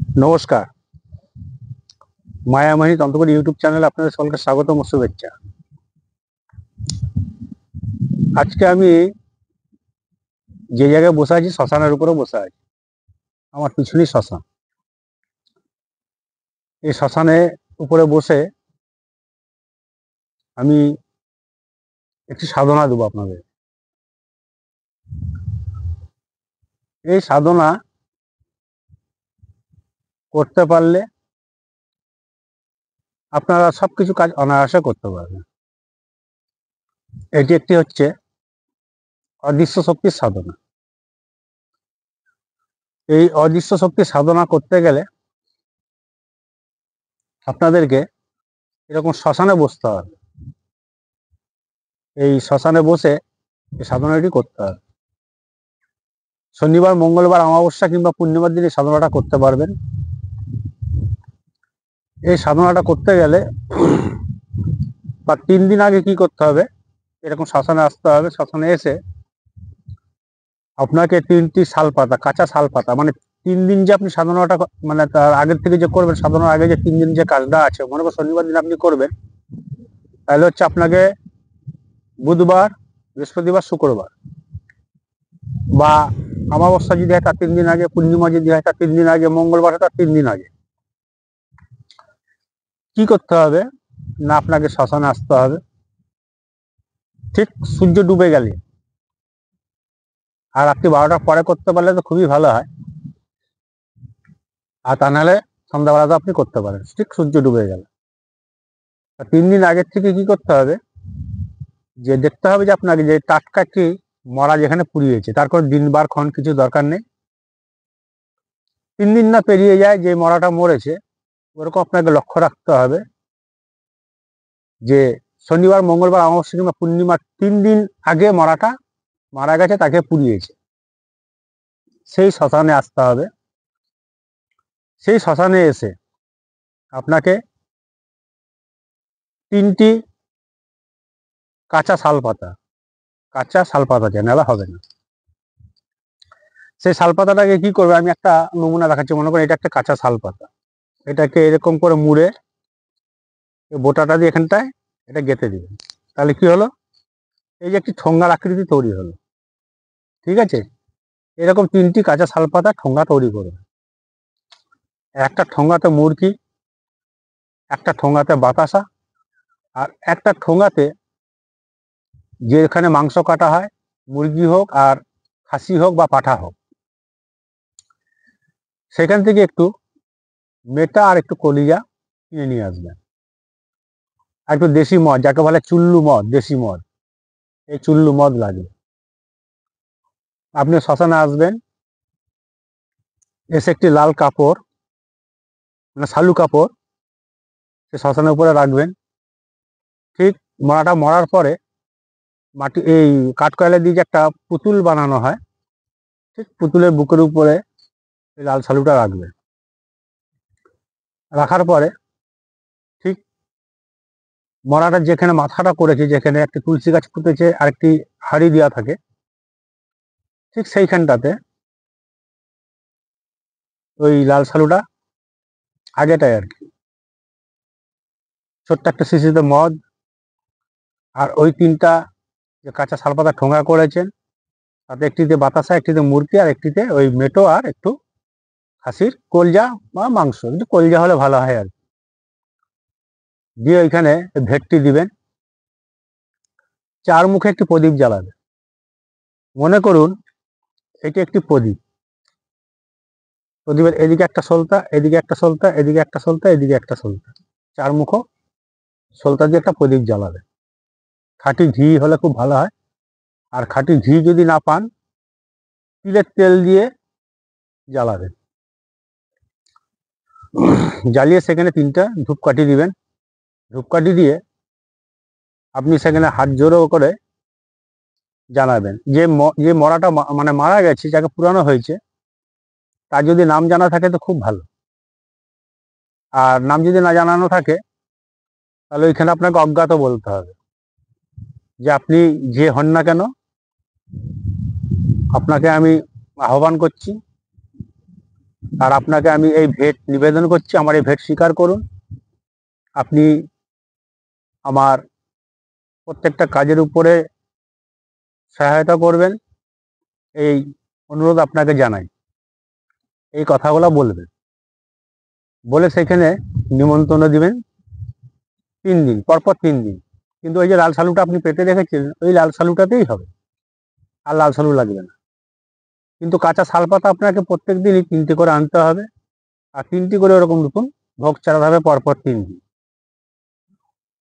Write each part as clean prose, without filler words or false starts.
নমস্কার, মায়ামণি তন্ত্রকর ইউটিউব চ্যানেলে আপনাদের সকলকে স্বাগতম ও শুভেচ্ছা। আজকে আমি যে জায়গায় বসে আছি শ্মশানের উপরে বসে আছি। আমার পিছনেই শ্মশান। এই শ্মশানে উপরে বসে আমি একটি সাধনা দেবো আপনাদের। এই সাধনা করতে পারলে আপনারা সবকিছু কাজ অনায়াসে করতে পারবেন। এটি একটি হচ্ছে অদৃশ্য শক্তির সাধনা। এই অদৃশ্য শক্তির সাধনা করতে গেলে আপনাদেরকে এরকম শ্মশানে বসতে হবে। এই শ্মশানে বসে এই সাধনাটি করতে হবে। শনিবার, মঙ্গলবার, অমাবস্যা কিংবা পূর্ণিমার দিনে সাধনাটা করতে পারবেন। এই সাধনাটা করতে গেলে বা 3 দিন আগে কি করতে হবে, এরকম শ্মশানে আসতে হবে। শ্মশানে এসে আপনাকে 3টি শাল পাতা, কাঁচা শাল পাতা, মানে 3 দিন যে আপনি সাধনাটা মানে তার আগের থেকে যে করবেন, সাধনার আগে যে 3 দিন যে কাজটা আছে, মনে করুন শনিবার দিন আপনি করবেন, তাহলে হচ্ছে আপনাকে বুধবার, বৃহস্পতিবার, শুক্রবার বা অমাবস্যা যদি হয় তার 3 দিন আগে, পূর্ণিমা যদি হয় তার 3 দিন আগে, মঙ্গলবার হয় তার 3 দিন আগে কি করতে হবে না, আপনাকে শ্মশানে আসতে হবে ঠিক সূর্য ডুবে গেলে। আর রাত্রি 12টার পরে করতে পারলে তো খুবই ভালো হয়, আর তা নাহলে সন্ধ্যাবেলা তো আপনি করতে পারেন ঠিক সূর্য ডুবে গেলে। 3 দিন আগের থেকে কি করতে হবে, যে দেখতে হবে যে আপনাকে যে টাটকা একটি মরা যেখানে পুড়িয়েছে, তার কোনো দিন বার ক্ষণ কিছু দরকার নেই। 3 দিন না পেরিয়ে যায় যে মরাটা মরেছে, ওরকম আপনাকে লক্ষ্য রাখতে হবে যে শনিবার, মঙ্গলবার, অমাবস্যা কিংবা পূর্ণিমার 3 দিন আগে মরাটা মারা গেছে, তাকে পুড়িয়েছে। সেই শ্মশানে আসতে হবে। সেই শ্মশানে এসে আপনাকে 3টি কাঁচা শাল পাতা, কাঁচা শাল পাতা নাহলে হবে না। সেই শাল পাতাটাকে কি করবে, আমি একটা নমুনা দেখাচ্ছি। মনে করেন এটা একটা কাঁচা শাল পাতা, এটাকে এরকম করে মুড়ে বোটাটা দিয়ে এখানটায় এটা গেঁথে দিবেন। তাহলে কি হলো, এই যে একটি ঠোঙ্গার আকৃতি তৈরি হলো। ঠিক আছে, এরকম 3টি কাঁচা শাল পাতা ঠোঙ্গা তৈরি করবে। একটা ঠোঙ্গাতে মুরগি, একটা ঠোঙ্গাতে বাতাসা, আর একটা ঠোঙ্গাতে যেখানে মাংস কাটা হয়, মুরগি হোক আর খাসি হোক বা পাঠা হোক, সেখান থেকে একটু মেটা আর একটু কলিজা কিনে নিয়ে আসবেন। আর একটু দেশি মদ, যাকে বলে চুল্লু মদ, দেশি মদ, এই চুল্লু মদ লাগবে। আপনি শ্মশানে আসবেন, এসে একটি লাল কাপড়, মানে শালু কাপড়, সে শ্মশানের উপরে রাখবেন। ঠিক মরাটা মরার পরে মাটি এই কাঠকয়লা দিয়ে যে একটা পুতুল বানানো হয়, ঠিক পুতুলের বুকের উপরে এই লাল শালুটা রাখবেন। রাখার পরে ঠিক মরাটা যেখানে মাথাটা করেছে, যেখানে একটি তুলসী গাছ পুঁতেছে আর একটি হাড়ি দেওয়া থাকে, ঠিক সেইখানটাতে ওই লাল শালুটা আগেটাই আর কি, ছোট্ট একটা শিশিতে মদ, আর ওই 3টা যে কাঁচা শালপাতা ঠোঙা করেছেন, তাতে একটিতে বাতাসা, একটিতে মুরগি, আর একটিতে ওই মেটো আর একটু খাসির কলজা বা মাংস, কিন্তু কলজা হলে ভালো হয় আর কি, দিয়ে ওইখানে ভেটটি দিবেন। 4 মুখে একটি প্রদীপ জ্বালাবে। মনে করুন এটি একটি প্রদীপ, প্রদীপের এদিকে একটা সলতা, এদিকে একটা সলতা, এদিকে একটা সলতা, এদিকে একটা সলতা, 4 মুখ সলতা দিয়ে একটা প্রদীপ জ্বালাবে। খাঁটি ঘি হলে খুব ভালো হয়, আর খাঁটি ঘি যদি না পান, তিলের তেল দিয়ে জ্বালাবেন। জ্বালিয়ে সেখানে 3টা ধূপকাঠি দিবেন। ধূপকাঠি দিয়ে আপনি সেখানে হাত জোড়ো করে জানাবেন যে মরাটা মানে মারা গেছে, যাকে পুরানো হয়েছে, তার যদি নাম জানা থাকে তো খুব ভালো। আর নাম যদি না জানানো থাকে, তাহলে ওইখানে আপনাকে অজ্ঞাত বলতে হবে, যে আপনি যে হন না কেন, আপনাকে আমি আহ্বান করছি, আর আপনাকে আমি এই ভেট নিবেদন করছি, আমার এই ভেট স্বীকার করুন। আপনি আমার প্রত্যেকটা কাজের উপরে সহায়তা করবেন, এই অনুরোধ আপনাকে জানাই। এই কথাগুলো বলবেন, বলে সেখানে নিমন্ত্রণ দিবেন 3 দিন, পরপর 3 দিন। কিন্তু ওই যে লাল সালুটা আপনি পেতে রেখেছিলেন, ওই লাল সালুটাতেই হবে, আর লাল সালু লাগবে না। কিন্তু কাঁচা শালপাতা আপনাকে প্রত্যেক দিনই 3টে করে আনতে হবে, আর 3টি করে ওরকম নতুন ভোগ চালাতে হবে পরপর 3 দিন।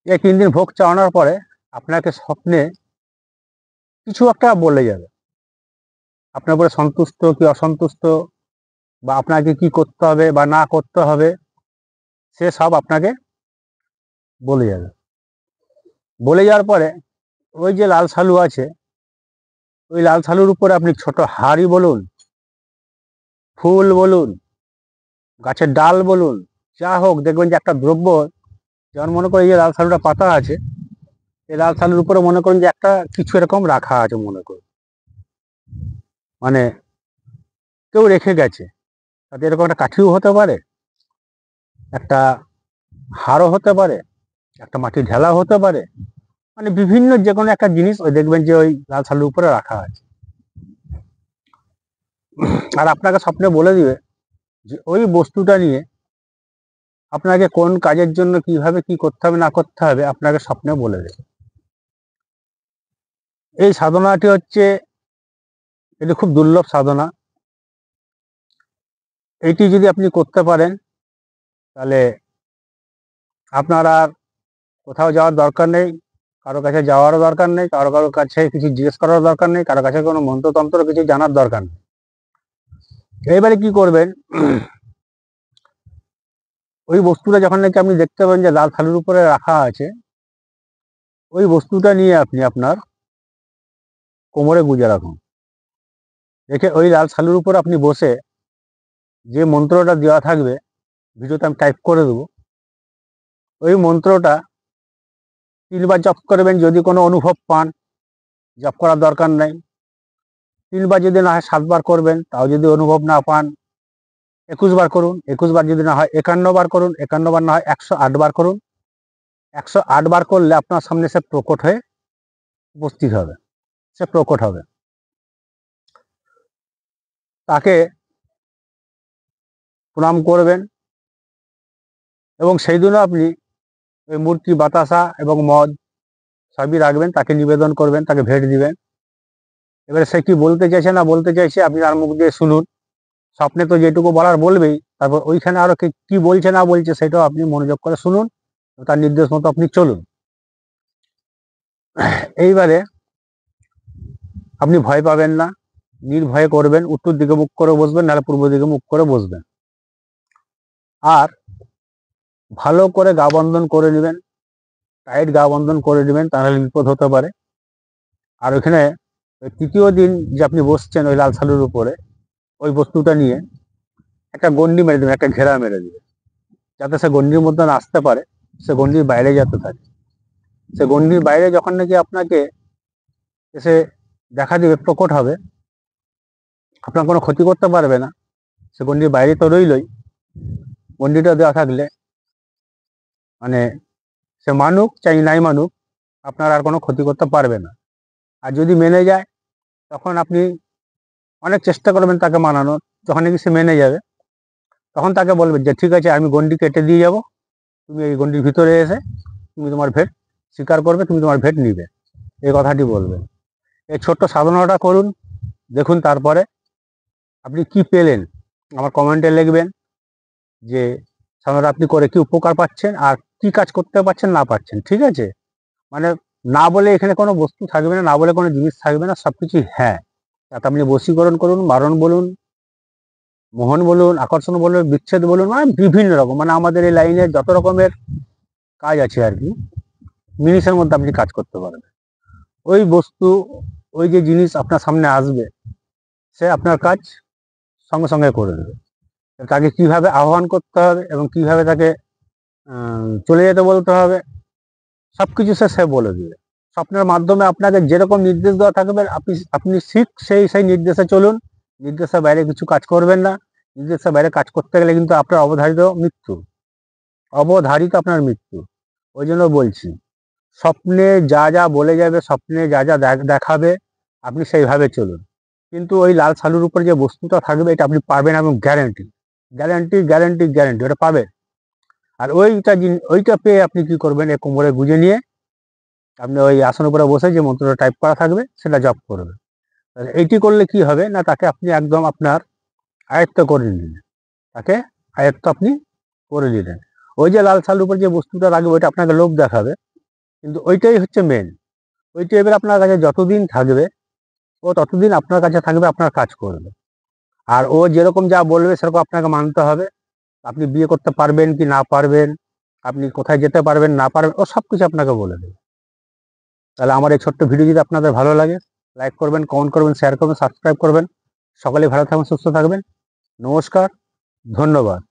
এই 3 দিন ভোগ চালানোর পরে আপনাকে স্বপ্নে কিছু একটা বলে যাবে, আপনার উপরে সন্তুষ্ট কি অসন্তুষ্ট, বা আপনাকে কি করতে হবে বা না করতে হবে, সে সব আপনাকে বলে যাবে। বলে যাওয়ার পরে ওই যে লাল সালু আছে, ওই লাল সালুর উপরে আপনি ছোট হাড়ি বলুন, ফুল বলুন, গাছের ডাল বলুন, যা হোক, দেখবেন যে একটা দ্রব্য, যেমন মনে করি এই যে লাল সালুটা পাতা আছে, এই লাল সালুর উপরে মনে করেন যে একটা কিছু এরকম রাখা আছে, মনে করুন মানে কেউ রেখে গেছে, তাতে এরকম একটা কাঠিও হতে পারে, একটা হাড়ও হতে পারে, একটা মাটির ঢেলা হতে পারে, মানে বিভিন্ন যে কোনো একটা জিনিস ওই দেখবেন যে ওই লাল সালুর উপরে রাখা আছে। আর আপনাকে স্বপ্নে বলে দিবে যে ওই বস্তুটা নিয়ে আপনাকে কোন কাজের জন্য কিভাবে কি করতে হবে না করতে হবে আপনাকে স্বপ্নে বলে দেবে। এই সাধনাটি হচ্ছে, এটি খুব দুর্লভ সাধনা। এইটি যদি আপনি করতে পারেন, তাহলে আপনার আর কোথাও যাওয়ার দরকার নেই, কারো কাছে যাওয়ারও দরকার নেই, কারো কাছে কিছু জিজ্ঞেস করার দরকার নেই, কারো কাছে কোনো মন্ত্রতন্ত্র কিছু জানার দরকার নেই। এইবারে কি করবেন, ওই বস্তুটা যখন নাকি আপনি দেখতে পাবেন যে লাল থালির উপরে রাখা আছে, ওই বস্তুটা নিয়ে আপনি আপনার কোমরে গুজে রাখুন। রেখে ওই লাল থালির উপর আপনি বসে যে মন্ত্রটা দেওয়া থাকবে, ভিডিওতে আমি টাইপ করে দেবো, ওই মন্ত্রটা 3বার জপ করবেন। যদি কোনো অনুভব পান, জপ করার দরকার নাই। 3বার যদি না হয় 7বার করবেন, তাও যদি অনুভব না পান 21বার করুন। 21বার যদি না হয় 51বার করুন। 51বার না হয় 108বার করুন। 108বার করলে আপনার সামনে সে প্রকট হয়ে উপস্থিত হবে, সে প্রকট হবে। তাকে প্রণাম করবেন, এবং সেই দিনও আপনি ওই মূর্তি, বাতাসা এবং মদ সবই রাখবেন, তাকে নিবেদন করবেন, তাকে ভেট দিবেন। এবারে সে কি বলতে চাইছে না বলতে চাইছে আপনি তার মুখ দিয়ে শুনুন। স্বপ্নে তো যেটুকু বলার বলবেই, তারপর ওইখানে আরো কি বলছে না বলছে সেটাও আপনি মনোযোগ করে শুনুন, তার নির্দেশ মতো আপনি চলুন। এইবারে আপনি ভয় পাবেন না, নির্ভয়ে করবেন। উত্তর দিকে মুখ করে বসবেন, নাহলে পূর্ব দিকে মুখ করে বসবেন। আর ভালো করে গা বন্ধন করে নেবেন, টাইট গা বন্ধন করে নেবেন, তাহলে বিপদ হতে পারে। আর ওইখানে 3য় দিন যে আপনি বসছেন ওই লাল সালুর উপরে, ওই বস্তুটা নিয়ে একটা গন্ডি মেরে দেবেন, একটা ঘেরা মেরে দেবেন, যাতে সে গন্ডির মধ্যে না আসতে পারে, সে গন্ডির বাইরে যেতে থাকে। সে গন্ডির বাইরে যখন নাকি আপনাকে এসে দেখা দিবে, প্রকট হবে, আপনার কোনো ক্ষতি করতে পারবে না। সে গন্ডির বাইরে তো রইলই, গন্ডিটা দেওয়া থাকলে মানে সে মানুক চাই নাই মানুক, আপনার আর কোনো ক্ষতি করতে পারবে না। আর যদি মেনে যায়, তখন আপনি অনেক চেষ্টা করবেন তাকে মানানোর। যখন নাকি সে মেনে যাবে, তখন তাকে বলবেন যে ঠিক আছে, আমি গন্ডি কেটে দিয়ে যাব, তুমি এই গন্ডির ভিতরে এসে তুমি তোমার ভেট স্বীকার করবে, তুমি তোমার ভেট নিবে, এই কথাটি বলবেন। এই ছোট্ট সাধনাটা করুন, দেখুন তারপরে আপনি কি পেলেন আমার কমেন্টে লিখবেন, যে সাধনাটা আপনি করে কি উপকার পাচ্ছেন, আর কি কাজ করতে পারছেন না পাচ্ছেন। ঠিক আছে, মানে না বলে এখানে কোনো বস্তু থাকবে না, না বলে কোনো জিনিস থাকবে না, সবকিছু হ্যাঁ। তাতে আপনি বশীকরণ করুন, বারণ বলুন, মোহন বলুন, আকর্ষণ বলুন, বিচ্ছেদ বলুন, মানে বিভিন্ন রকম, মানে আমাদের এই লাইনে যত রকমের কাজ আছে আর কি, মিনিটের মধ্যে আপনি কাজ করতে পারবেন। ওই বস্তু, ওই যে জিনিস আপনার সামনে আসবে, সে আপনার কাজ সঙ্গে সঙ্গে করে দেবে। তাকে কিভাবে আহ্বান করতে হবে এবং কিভাবে তাকে চলে যেতে বলতে হবে, সবকিছু সে বলে দিবে। স্বপ্নের মাধ্যমে আপনাকে যেরকম নির্দেশ দেওয়া থাকবে, আপনি ঠিক সেই নির্দেশে চলুন, নির্দেশের বাইরে কিছু কাজ করবেন না। নির্দেশের বাইরে কাজ করতে গেলে কিন্তু আপনার অবধারিত আপনার মৃত্যু। ওই জন্য বলছি, স্বপ্নে যা যা বলে যাবে, স্বপ্নে যা যা দেখাবে, আপনি সেইভাবে চলুন। কিন্তু ওই লাল সালুর উপর যে বস্তুটা থাকবে, এটা আপনি পাবেন এবং গ্যারেন্টি গ্যারেন্টি গ্যারেন্টি গ্যারেন্টি ওটা পাবেন। আর ওইটা পেয়ে আপনি কি করবেন, এই কোমরে গুঁজে নিয়ে আপনি ওই আসন উপরে বসে যে মন্ত্রটা টাইপ করা থাকবে সেটা জপ করবেন। এইটি করলে কি হবে না, তাকে আপনি একদম আপনার আয়ত্ত করে নিলেন, তাকে আয়ত্ত আপনি করে নিলেন। ওই যে লাল সালুর উপর যে বস্তুটা রাখবে ওইটা আপনাকে লোক দেখাবে, কিন্তু ওইটাই হচ্ছে মেন। ওইটা এবার আপনার কাছে যতদিন থাকবে, ও ততদিন আপনার কাছে থাকবে, আপনার কাজ করবে। আর ও যেরকম যা বলবে সেরকম আপনাকে মানতে হবে। আপনি বিয়ে করতে পারবেন কি না পারবেন, আপনি কোথায় যেতে পারবেন না পারবেন, ও সব কিছু আপনাকে বলে দেবে। তাহলে আমার এই ছোট্ট ভিডিও যদি আপনাদের ভালো লাগে, লাইক করবেন, কমেন্ট করবেন, শেয়ার করবেন, সাবস্ক্রাইব করবেন। সকলেই ভালো থাকবেন, সুস্থ থাকবেন। নমস্কার, ধন্যবাদ।